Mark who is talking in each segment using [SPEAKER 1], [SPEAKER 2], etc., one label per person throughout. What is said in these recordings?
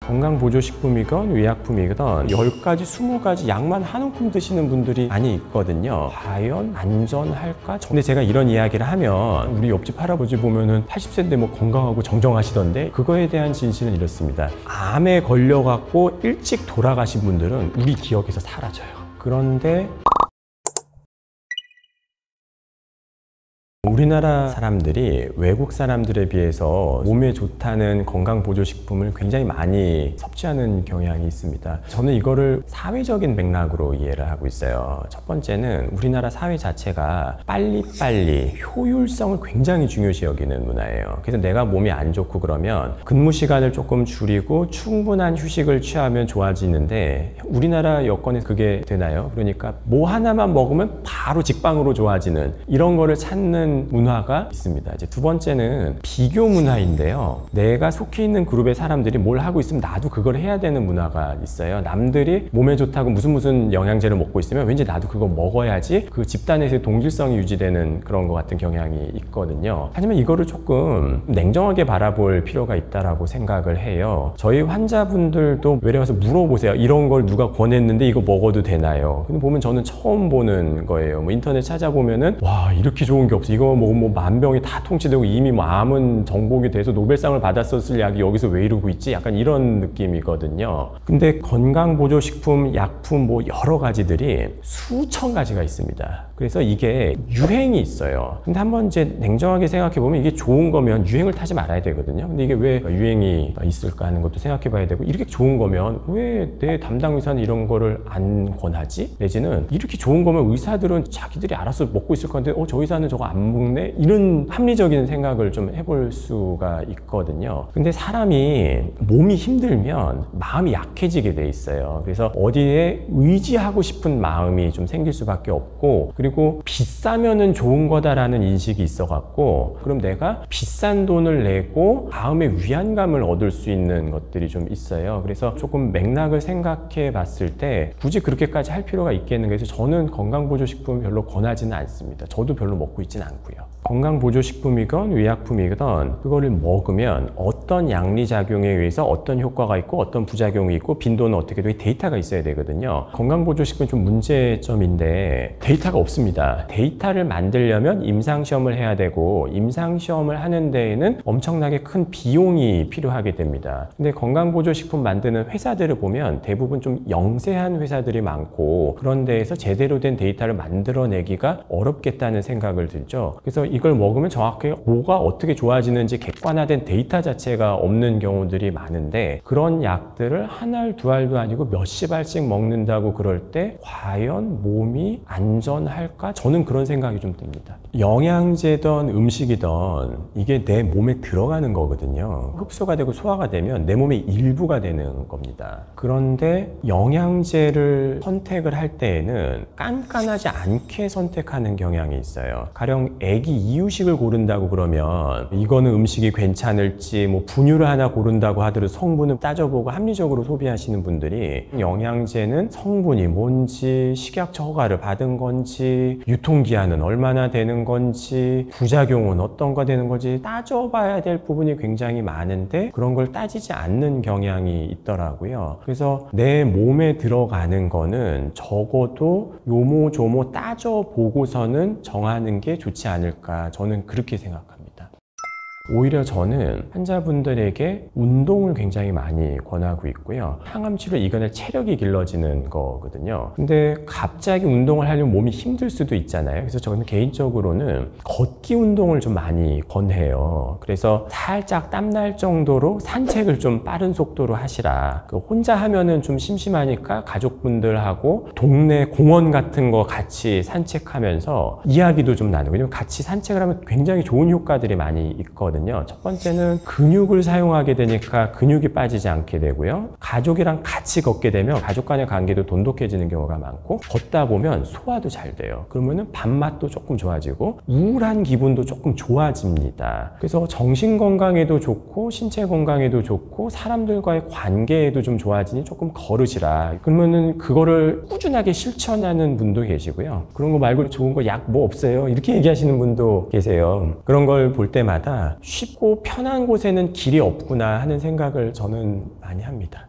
[SPEAKER 1] 건강보조식품이건 의약품이건 10가지, 20가지 약만 한 움큼 드시는 분들이 많이 있거든요. 과연 안전할까? 근데 제가 이런 이야기를 하면 우리 옆집 할아버지 보면은 80세인데 뭐 건강하고 정정하시던데, 그거에 대한 진실은 이렇습니다. 암에 걸려갖고 일찍 돌아가신 분들은 우리 기억에서 사라져요. 그런데 우리나라 사람들이 외국 사람들에 비해서 몸에 좋다는 건강보조식품을 굉장히 많이 섭취하는 경향이 있습니다. 저는 이거를 사회적인 맥락으로 이해를 하고 있어요. 첫 번째는 우리나라 사회 자체가 빨리빨리 효율성을 굉장히 중요시 여기는 문화예요. 그래서 내가 몸이 안 좋고 그러면 근무 시간을 조금 줄이고 충분한 휴식을 취하면 좋아지는데, 우리나라 여건에 그게 되나요? 그러니까 뭐 하나만 먹으면 바로 직방으로 좋아지는 이런 거를 찾는 문화가 있습니다. 이제 두 번째는 비교 문화인데요. 내가 속해 있는 그룹의 사람들이 뭘 하고 있으면 나도 그걸 해야 되는 문화가 있어요. 남들이 몸에 좋다고 무슨 영양제를 먹고 있으면 왠지 나도 그거 먹어야지, 그 집단에서의 동질성이 유지되는 그런 것 같은 경향이 있거든요. 하지만 이거를 조금 냉정하게 바라볼 필요가 있다라고 생각을 해요. 저희 환자분들도 외래와서 물어보세요. 이런 걸 누가 권했는데 이거 먹어도 되나요? 근데 보면 저는 처음 보는 거예요. 뭐 인터넷 찾아보면은 와, 이렇게 좋은 게 없어, 이거 먹으면 뭐 만병이 다 통치되고 이미 뭐 암은 정복이 돼서 노벨상을 받았었을 약이 여기서 왜 이러고 있지? 약간 이런 느낌이거든요. 근데 건강보조식품, 약품 뭐 여러 가지들이 수천 가지가 있습니다. 그래서 이게 유행이 있어요. 근데 한번 이제 냉정하게 생각해 보면 이게 좋은 거면 유행을 타지 말아야 되거든요. 근데 이게 왜 유행이 있을까 하는 것도 생각해 봐야 되고, 이렇게 좋은 거면 왜 내 담당 의사는 이런 거를 안 권하지? 내지는 이렇게 좋은 거면 의사들은 자기들이 알아서 먹고 있을 건데 저 의사는 저거 안 먹네? 이런 합리적인 생각을 좀 해볼 수가 있거든요. 근데 사람이 몸이 힘들면 마음이 약해지게 돼 있어요. 그래서 어디에 의지하고 싶은 마음이 좀 생길 수밖에 없고, 그리고 비싸면은 좋은 거다라는 인식이 있어갖고, 그럼 내가 비싼 돈을 내고 마음의 위안감을 얻을 수 있는 것들이 좀 있어요. 그래서 조금 맥락을 생각해 봤을 때 굳이 그렇게까지 할 필요가 있겠는가 해서 저는 건강보조식품 별로 권하지는 않습니다. 저도 별로 먹고 있지는 않고요. 건강보조식품이건 의약품이건 그거를 먹으면 어떤 양리작용에 의해서 어떤 효과가 있고 어떤 부작용이 있고 빈도는 어떻게 되고 데이터가 있어야 되거든요. 건강보조식품은 좀 문제점인데 데이터가 없습니다. 데이터를 만들려면 임상시험을 해야 되고, 임상시험을 하는 데에는 엄청나게 큰 비용이 필요하게 됩니다. 근데 건강보조식품 만드는 회사들을 보면 대부분 좀 영세한 회사들이 많고, 그런 데에서 제대로 된 데이터를 만들어내기가 어렵겠다는 생각을 들죠. 그래서 이걸 먹으면 정확하게 뭐가 어떻게 좋아지는지 객관화된 데이터 자체가 없는 경우들이 많은데, 그런 약들을 한 알, 두 알도 아니고 몇십 알씩 먹는다고 그럴 때 과연 몸이 안전할까? 저는 그런 생각이 좀 듭니다. 영양제든 음식이든 이게 내 몸에 들어가는 거거든요. 흡수가 되고 소화가 되면 내 몸의 일부가 되는 겁니다. 그런데 영양제를 선택을 할 때에는 깐깐하지 않게 선택하는 경향이 있어요. 가령 애기 이유식을 고른다고 그러면 이거는 음식이 괜찮을지, 뭐 분유를 하나 고른다고 하더라도 성분을 따져보고 합리적으로 소비하시는 분들이 영양제는 성분이 뭔지, 식약처 허가를 받은 건지, 유통기한은 얼마나 되는 건지, 부작용은 어떤 거 되는 건지 따져봐야 될 부분이 굉장히 많은데 그런 걸 따지지 않는 경향이 있더라고요. 그래서 내 몸에 들어가는 거는 적어도 요모조모 따져보고서는 정하는 게 좋지 않을까, 저는 그렇게 생각합니다. 오히려 저는 환자분들에게 운동을 굉장히 많이 권하고 있고요. 항암치료 이거는 체력이 길러지는 거거든요. 근데 갑자기 운동을 하려면 몸이 힘들 수도 있잖아요. 그래서 저는 개인적으로는 걷기 운동을 좀 많이 권해요. 그래서 살짝 땀날 정도로 산책을 좀 빠른 속도로 하시라. 혼자 하면은 좀 심심하니까 가족분들하고 동네 공원 같은 거 같이 산책하면서 이야기도 좀 나누고, 왜냐면 같이 산책을 하면 굉장히 좋은 효과들이 많이 있거든요. 첫 번째는 근육을 사용하게 되니까 근육이 빠지지 않게 되고요. 가족이랑 같이 걷게 되면 가족 간의 관계도 돈독해지는 경우가 많고, 걷다 보면 소화도 잘 돼요. 그러면은 밥맛도 조금 좋아지고 우울한 기분도 조금 좋아집니다. 그래서 정신 건강에도 좋고 신체 건강에도 좋고 사람들과의 관계에도 좀 좋아지니 조금 걸으시라. 그러면은 그거를 꾸준하게 실천하는 분도 계시고요. 그런 거 말고 좋은 거 약 뭐 없어요? 이렇게 얘기하시는 분도 계세요. 그런 걸 볼 때마다 쉽고 편한 곳에는 길이 없구나 하는 생각을 저는 많이 합니다.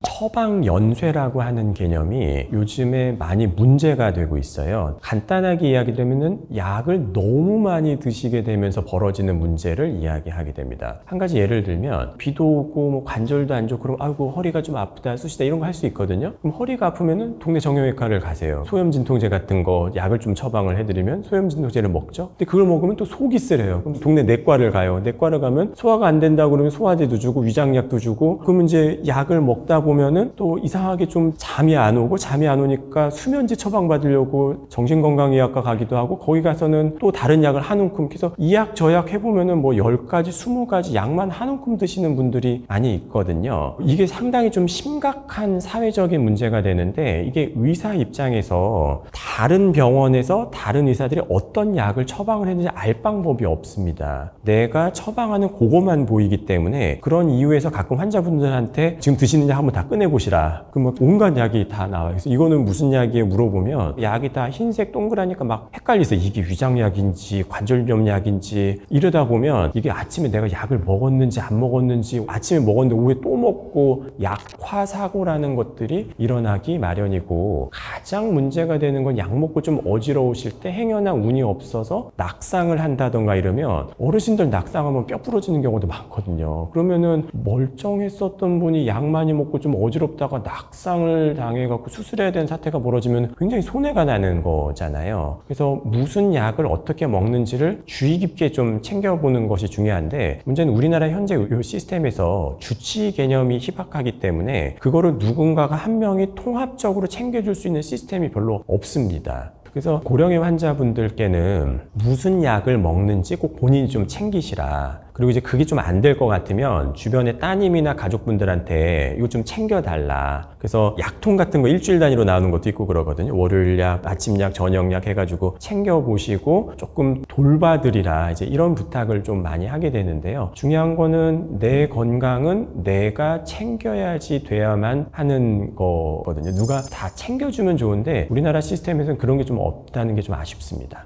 [SPEAKER 1] 처방연쇄라고 하는 개념이 요즘에 많이 문제가 되고 있어요. 간단하게 이야기하면은 약을 너무 많이 드시게 되면서 벌어지는 문제를 이야기하게 됩니다. 한 가지 예를 들면 비도 오고 뭐 관절도 안 좋고 그럼 아이고 허리가 좀 아프다 쑤시다 이런 거 할 수 있거든요. 그럼 허리가 아프면은 동네 정형외과를 가세요. 소염진통제 같은 거 약을 좀 처방을 해드리면 소염진통제를 먹죠. 근데 그걸 먹으면 또 속이 쓰려요. 그럼 동네 내과를 가요. 내과를 가면 소화가 안 된다고 그러면 소화제도 주고 위장약도 주고 그러면 이제 약을 먹다 보면은 또 이상하게 좀 잠이 안 오고 잠이 안 오니까 수면제 처방받으려고 정신건강의학과 가기도 하고 거기 가서는 또 다른 약을 한 움큼 해서 이 약 저 약 해보면은 뭐 10가지 20가지 약만 한 움큼 드시는 분들이 많이 있거든요. 이게 상당히 좀 심각한 사회적인 문제가 되는데 이게 의사 입장에서 다른 병원에서 다른 의사들이 어떤 약을 처방을 했는지 알 방법이 없습니다. 내가 처방하는 그것만 보이기 때문에 그런 이유에서 가끔 환자분들한테 지금 드시는 약 한번 다 꺼내보시라. 그럼 막 온갖 약이 다 나와요. 그래서 이거는 무슨 약이에요? 물어보면 약이 다 흰색 동그라니까 막 헷갈리세요. 이게 위장약인지 관절염 약인지 이러다 보면 이게 아침에 내가 약을 먹었는지 안 먹었는지 아침에 먹었는데 오후에 또 먹고 약화 사고라는 것들이 일어나기 마련이고 가장 문제가 되는 건 약 먹고 좀 어지러우실 때 행여나 운이 없어서 낙상을 한다던가 이러면 어르신들 낙상하면 뼈 부러지는 경우도 많거든요. 그러면은 멀쩡했었던 분이 약 많이 먹고 좀 어지럽다가 낙상을 당해갖고 수술해야 되는 사태가 벌어지면 굉장히 손해가 나는 거잖아요. 그래서 무슨 약을 어떻게 먹는지를 주의 깊게 좀 챙겨보는 것이 중요한데 문제는 우리나라 현재 의료 시스템에서 주치 개념이 희박하기 때문에 그거를 누군가가 한 명이 통합적으로 챙겨줄 수 있는 시스템이 별로 없습니다. 그래서 고령의 환자분들께는 무슨 약을 먹는지 꼭 본인이 좀 챙기시라. 그리고 이제 그게 좀 안 될 것 같으면 주변의 따님이나 가족분들한테 이거 좀 챙겨달라. 그래서 약통 같은 거 일주일 단위로 나오는 것도 있고 그러거든요. 월요일 약, 아침 약, 저녁 약 해가지고 챙겨보시고 조금 돌봐드리라. 이제 이런 부탁을 좀 많이 하게 되는데요. 중요한 거는 내 건강은 내가 챙겨야지 돼야만 하는 거거든요. 누가 다 챙겨주면 좋은데 우리나라 시스템에서는 그런 게 좀 없다는 게 좀 아쉽습니다.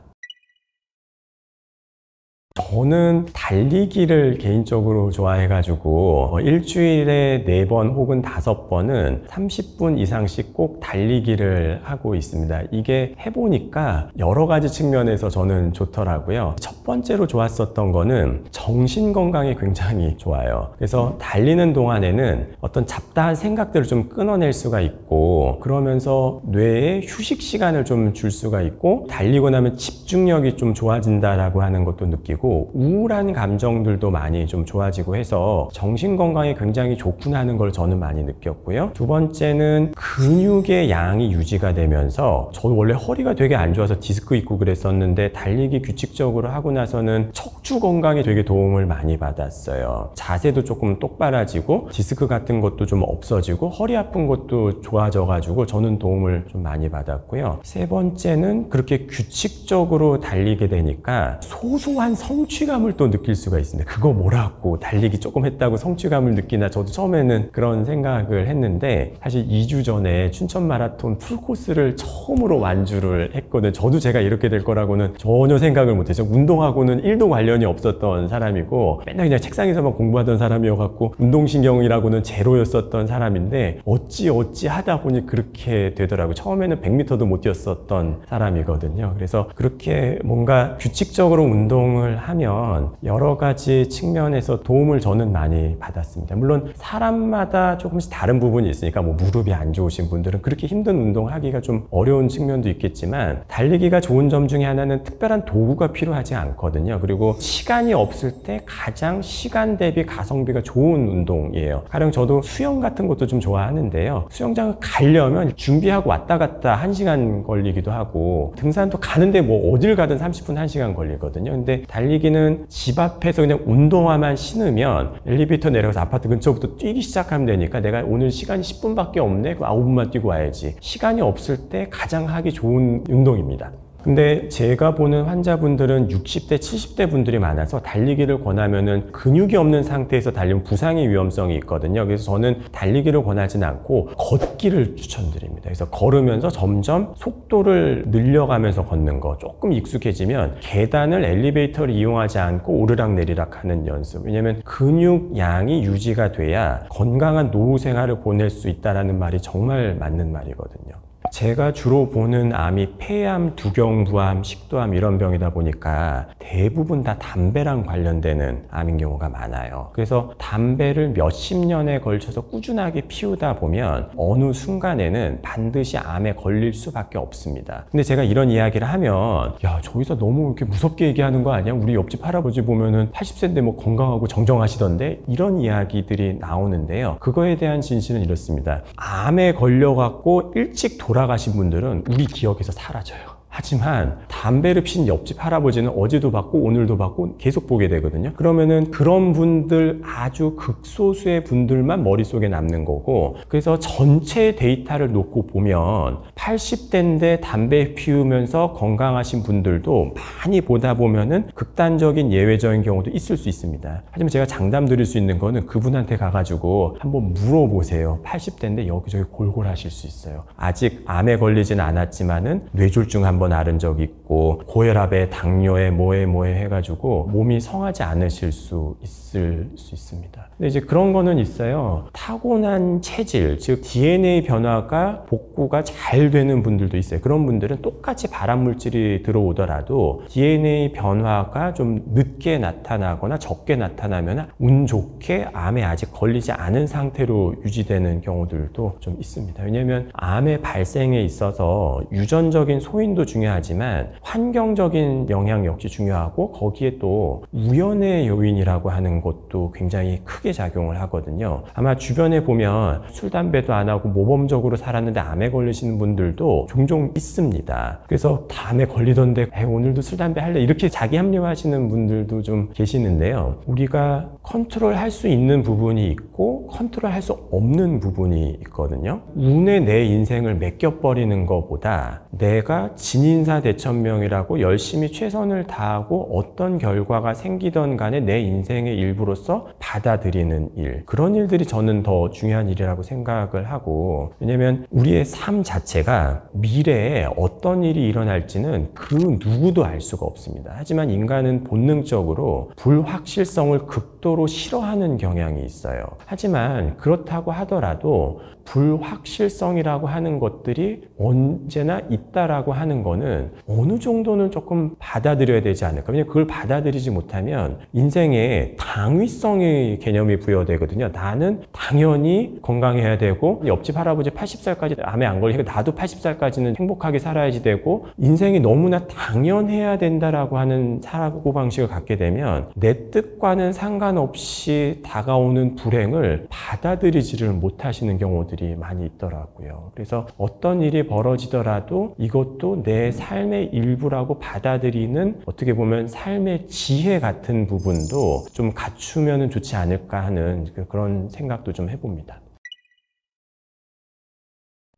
[SPEAKER 1] 저는 달리기를 개인적으로 좋아해가지고 일주일에 4번 혹은 5번은 30분 이상씩 꼭 달리기를 하고 있습니다. 이게 해보니까 여러 가지 측면에서 저는 좋더라고요. 첫 번째로 좋았었던 거는 정신 건강에 굉장히 좋아요. 그래서 달리는 동안에는 어떤 잡다한 생각들을 좀 끊어낼 수가 있고 그러면서 뇌에 휴식 시간을 좀 줄 수가 있고 달리고 나면 집중력이 좀 좋아진다라고 하는 것도 느끼고 우울한 감정들도 많이 좀 좋아지고 해서 정신 건강에 굉장히 좋구나 하는 걸 저는 많이 느꼈고요. 두 번째는 근육의 양이 유지가 되면서 저 원래 허리가 되게 안 좋아서 디스크 있고 그랬었는데 달리기 규칙적으로 하고 나서는 척추 건강에 되게 도움을 많이 받았어요. 자세도 조금 똑바라지고 디스크 같은 것도 좀 없어지고 허리 아픈 것도 좋아져가지고 저는 도움을 좀 많이 받았고요. 세 번째는 그렇게 규칙적으로 달리게 되니까 소소한 성취감을 또 느낄 수가 있습니다. 그거 뭐라고 달리기 조금 했다고 성취감을 느끼나 저도 처음에는 그런 생각을 했는데 사실 2주 전에 춘천 마라톤 풀코스를 처음으로 완주를 했거든요. 저도 제가 이렇게 될 거라고는 전혀 생각을 못했어요. 운동하고는 1도 관련이 없었던 사람이고 맨날 그냥 책상에서만 공부하던 사람이어갖고 운동신경이라고는 제로였었던 사람인데 어찌 하다 보니 그렇게 되더라고요. 처음에는 100m도 못 뛰었었던 사람이거든요. 그래서 그렇게 뭔가 규칙적으로 운동을 하면 여러 가지 측면에서 도움을 저는 많이 받았습니다. 물론 사람마다 조금씩 다른 부분이 있으니까 뭐 무릎이 안 좋으신 분들은 그렇게 힘든 운동을 하기가 좀 어려운 측면도 있겠지만 달리기가 좋은 점 중에 하나는 특별한 도구가 필요하지 않거든요. 그리고 시간이 없을 때 가장 시간 대비 가성비가 좋은 운동이에요. 가령 저도 수영 같은 것도 좀 좋아하는데요. 수영장을 가려면 준비하고 왔다 갔다 1시간 걸리기도 하고 등산도 가는데 뭐 어딜 가든 30분 1시간 걸리거든요. 근데 달리기는 집 앞에서 그냥 운동화만 신으면 엘리베이터 내려가서 아파트 근처부터 뛰기 시작하면 되니까 내가 오늘 시간이 10분밖에 없네? 그럼 5분만 뛰고 와야지. 시간이 없을 때 가장 하기 좋은 운동입니다. 근데 제가 보는 환자분들은 60대, 70대 분들이 많아서 달리기를 권하면은 근육이 없는 상태에서 달리면 부상의 위험성이 있거든요. 그래서 저는 달리기를 권하진 않고 걷기를 추천드립니다. 그래서 걸으면서 점점 속도를 늘려가면서 걷는 거, 조금 익숙해지면 계단을 엘리베이터를 이용하지 않고 오르락내리락 하는 연습. 왜냐면 근육 양이 유지가 돼야 건강한 노후 생활을 보낼 수 있다는 말이 정말 맞는 말이거든요. 제가 주로 보는 암이 폐암, 두경부암, 식도암 이런 병이다 보니까 대부분 다 담배랑 관련되는 암인 경우가 많아요. 그래서 담배를 몇십 년에 걸쳐서 꾸준하게 피우다 보면 어느 순간에는 반드시 암에 걸릴 수밖에 없습니다. 근데 제가 이런 이야기를 하면 야, 저기서 너무 이렇게 무섭게 얘기하는 거 아니야? 우리 옆집 할아버지 보면은 80세인데 뭐 건강하고 정정하시던데? 이런 이야기들이 나오는데요. 그거에 대한 진실은 이렇습니다. 암에 걸려갖고 일찍 돌아가신 분들은 우리 기억에서 사라져요. 하지만 담배를 피신 옆집 할아버지는 어제도 봤고 오늘도 봤고 계속 보게 되거든요. 그러면은 그런 분들 아주 극소수의 분들만 머릿속에 남는 거고, 그래서 전체 데이터를 놓고 보면 80대인데 담배 피우면서 건강하신 분들도 많이 보다 보면은 극단적인 예외적인 경우도 있을 수 있습니다. 하지만 제가 장담 드릴 수 있는 거는 그분한테 가가지고 한번 물어보세요. 80대인데 여기저기 골골하실 수 있어요. 아직 암에 걸리진 않았지만은 뇌졸중 한번 앓은 적 있고 고혈압에 당뇨에 뭐에 해가지고 몸이 성하지 않으실 수 있습니다. 근데 이제 그런 거는 있어요. 타고난 체질, 즉 DNA 변화가 복구가 잘 되는 분들도 있어요. 그런 분들은 똑같이 발암물질이 들어오더라도 DNA 변화가 좀 늦게 나타나거나 적게 나타나면 운 좋게 암에 아직 걸리지 않은 상태로 유지되는 경우들도 좀 있습니다. 왜냐하면 암의 발생에 있어서 유전적인 소인도 중요하지만 환경적인 영향 역시 중요하고, 거기에 또 우연의 요인이라고 하는 것도 굉장히 크게 작용을 하거든요. 아마 주변에 보면 술, 담배도 안 하고 모범적으로 살았는데 암에 걸리시는 분들도 종종 있습니다. 그래서 암에 걸리던데 오늘도 술, 담배 할래? 이렇게 자기 합리화하시는 분들도 좀 계시는데요. 우리가 컨트롤할 수 있는 부분이 있고 컨트롤할 수 없는 부분이 있거든요. 운에 내 인생을 맡겨버리는 것보다 내가 진인사대천명이라고 열심히 최선을 다하고 어떤 결과가 생기던 간에 내 인생의 일부로서 받아들이는 일, 그런 일들이 저는 더 중요한 일이라고 생각을 하고, 왜냐면 우리의 삶 자체가 미래에 어떤 일이 일어날지는 그 누구도 알 수가 없습니다. 하지만 인간은 본능적으로 불확실성을 극도로 싫어하는 경향이 있어요. 하지만 그렇다고 하더라도 불확실성이라고 하는 것들이 언제나 있다라고 하는 거는 어느 정도는 조금 받아들여야 되지 않을까. 왜냐면 그걸 받아들이지 못하면 인생에 당위성의 개념이 부여되거든요. 나는 당연히 건강해야 되고, 옆집 할아버지 80살까지 암에 안 걸리니까 나도 80살까지는 행복하게 살아야지 되고, 인생이 너무나 당연해야 된다라고 하는 사고방식을 갖게 되면 내 뜻과는 상관없이 다가오는 불행을 받아들이지를 못하시는 경우들이 많이 있더라고요. 그래서 어떤 일이 벌어지더라도 이것도 내 삶의 일부라고 받아들이는, 어떻게 보면 삶의 지혜 같은 부분도 좀 갖추면 좋지 않을까 하는 그런 생각도 좀 해봅니다.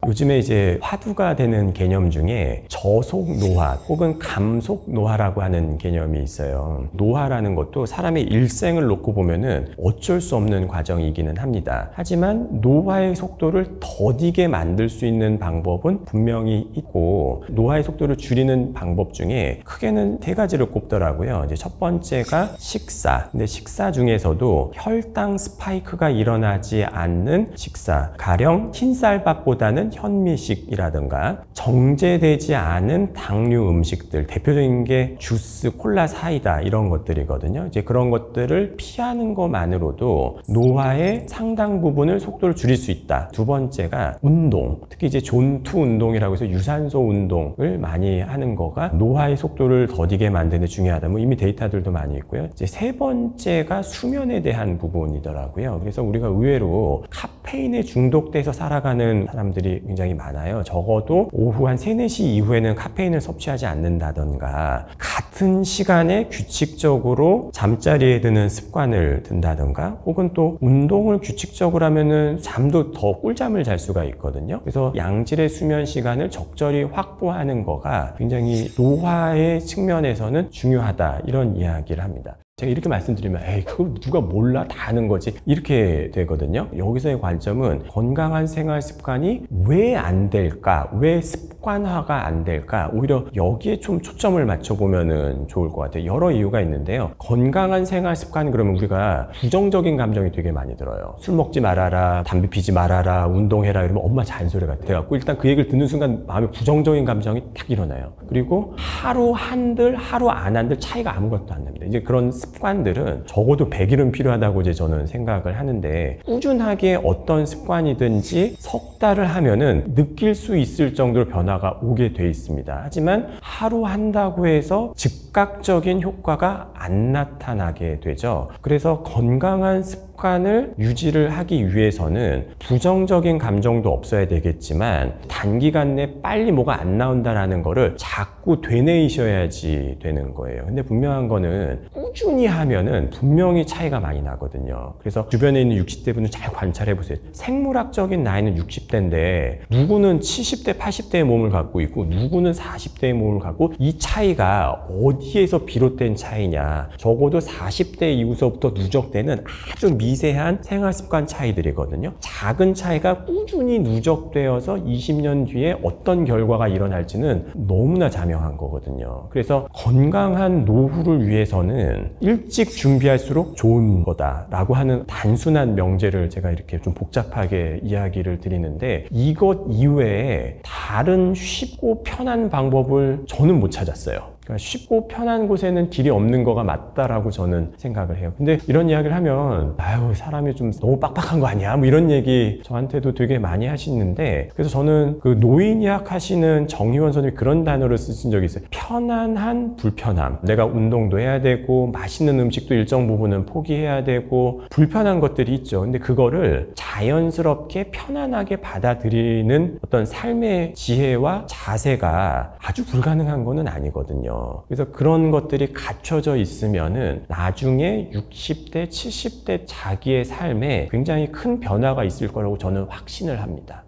[SPEAKER 1] 요즘에 이제 화두가 되는 개념 중에 저속 노화 혹은 감속 노화라고 하는 개념이 있어요. 노화라는 것도 사람의 일생을 놓고 보면은 어쩔 수 없는 과정이기는 합니다. 하지만 노화의 속도를 더디게 만들 수 있는 방법은 분명히 있고, 노화의 속도를 줄이는 방법 중에 크게는 세 가지를 꼽더라고요. 이제 첫 번째가 식사. 근데 식사 중에서도 혈당 스파이크가 일어나지 않는 식사, 가령 흰쌀밥보다는 현미식이라든가 정제되지 않은 당류 음식들, 대표적인 게 주스, 콜라, 사이다 이런 것들이거든요. 이제 그런 것들을 피하는 것만으로도 노화의 상당 부분을 속도를 줄일 수 있다. 두 번째가 운동, 특히 이제 존투 운동이라고 해서 유산소 운동을 많이 하는 거가 노화의 속도를 더디게 만드는 데 중요하다. 뭐 이미 데이터들도 많이 있고요. 이제 세 번째가 수면에 대한 부분이더라고요. 그래서 우리가 의외로 카페 카페인에 중독돼서 살아가는 사람들이 굉장히 많아요. 적어도 오후 한 3, 4시 이후에는 카페인을 섭취하지 않는다던가, 같은 시간에 규칙적으로 잠자리에 드는 습관을 든다던가, 혹은 또 운동을 규칙적으로 하면은 잠도 더 꿀잠을 잘 수가 있거든요. 그래서 양질의 수면 시간을 적절히 확보하는 거가 굉장히 노화의 측면에서는 중요하다, 이런 이야기를 합니다. 제가 이렇게 말씀드리면 에이 그걸 누가 몰라, 다 아는 거지, 이렇게 되거든요. 여기서의 관점은 건강한 생활 습관이 왜 안 될까, 왜 습관화가 안 될까, 오히려 여기에 좀 초점을 맞춰보면 좋을 것 같아요. 여러 이유가 있는데요. 건강한 생활 습관 그러면 우리가 부정적인 감정이 되게 많이 들어요. 술 먹지 말아라, 담배 피지 말아라, 운동해라 이러면 엄마 잔소리가 돼갖고 일단 그 얘기를 듣는 순간 마음에 부정적인 감정이 딱 일어나요. 그리고 하루 한들 하루 안 한들 차이가 아무것도 안 납니다. 이제 그런 습관들은 적어도 100일은 필요하다고 이제 저는 생각을 하는데, 꾸준하게 어떤 습관이든지 석 달을 하면은 느낄 수 있을 정도로 변화가 오게 돼 있습니다. 하지만 하루 한다고 해서 즉각적인 효과가 안 나타나게 되죠. 그래서 건강한 습관을 유지를 하기 위해서는 부정적인 감정도 없어야 되겠지만 단기간 내 빨리 뭐가 안 나온다라는 거를 자꾸 되뇌이셔야지 되는 거예요. 근데 분명한 거는 꾸준히 하면은 분명히 차이가 많이 나거든요. 그래서 주변에 있는 60대 분들 잘 관찰해 보세요. 생물학적인 나이는 60대인데 누구는 70대, 80대의 몸을 갖고 있고 누구는 40대의 몸을 갖고, 이 차이가 어디에서 비롯된 차이냐? 적어도 40대 이후서부터 누적되는 아주 미세한 생활습관 차이들이거든요. 작은 차이가 꾸준히 누적되어서 20년 뒤에 어떤 결과가 일어날지는 너무나 자명한 거거든요. 그래서 건강한 노후를 위해서는 일찍 준비할수록 좋은 거다라고 하는 단순한 명제를 제가 이렇게 좀 복잡하게 이야기를 드리는데, 이것 이외에 다른 쉽고 편한 방법을 저는 못 찾았어요. 쉽고 편한 곳에는 길이 없는 거가 맞다라고 저는 생각을 해요. 근데 이런 이야기를 하면 아유 사람이 좀 너무 빡빡한 거 아니야? 뭐 이런 얘기 저한테도 되게 많이 하시는데, 그래서 저는 그 노인의학 하시는 정희원 선생님이 그런 단어를 쓰신 적이 있어요. 편안한 불편함. 내가 운동도 해야 되고 맛있는 음식도 일정 부분은 포기해야 되고 불편한 것들이 있죠. 근데 그거를 자연스럽게 편안하게 받아들이는 어떤 삶의 지혜와 자세가 아주 불가능한 거는 아니거든요. 그래서 그런 것들이 갖춰져 있으면은 나중에 60대, 70대 자기의 삶에 굉장히 큰 변화가 있을 거라고 저는 확신을 합니다.